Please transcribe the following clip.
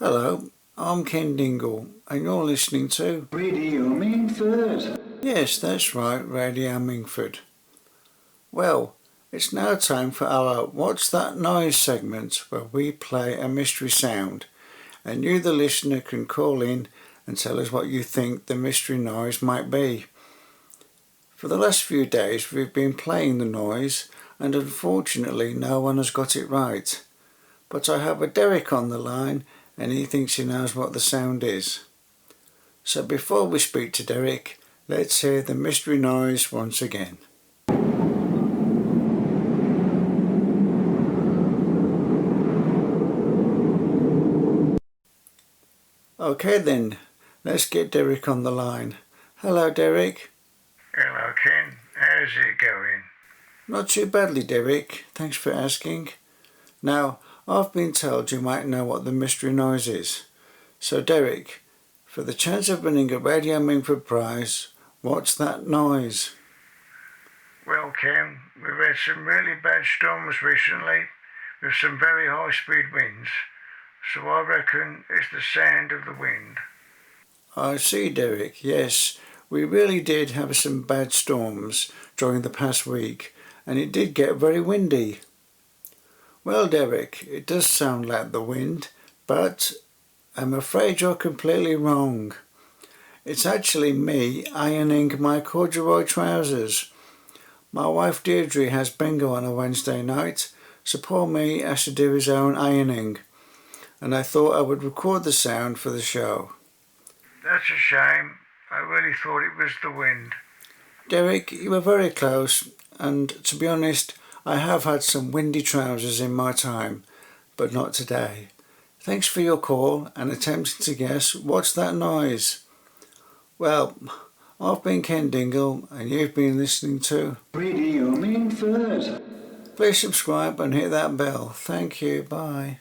Hello, I'm Ken Dingle, and you're listening to Radio Mingford. Yes, that's right, Radio Mingford. Well, it's now time for our What's That Noise segment where we play a mystery sound, and you, the listener, can call in and tell us what you think the mystery noise might be. For the last few days, we've been playing the noise, and unfortunately, no one has got it right. But I have a Derek on the line, and he thinks he knows what the sound is. So before we speak to Derek, let's hear the mystery noise once again. Okay then, let's get Derek on the line. Hello Derek. Hello Ken, how's it going? Not too badly Derek, thanks for asking. Now, I've been told you might know what the mystery noise is. So Derek, for the chance of winning a Radio Mingford prize, what's that noise? Well Ken, we've had some really bad storms recently with some very high speed winds, so I reckon it's the sound of the wind. I see Derek, yes, we really did have some bad storms during the past week, and it did get very windy. Well Derek, it does sound like the wind, but I'm afraid you're completely wrong. It's actually me ironing my corduroy trousers. My wife Deirdre has bingo on a Wednesday night, so poor me has to do his own ironing, and I thought I would record the sound for the show. That's a shame, I really thought it was the wind. Derek, you were very close, and to be honest, I have had some windy trousers in my time, but not today. Thanks for your call and attempting to guess what's that noise. Well, I've been Ken Dingle and you've been listening to Radio Mingford. Please subscribe and hit that bell. Thank you. Bye.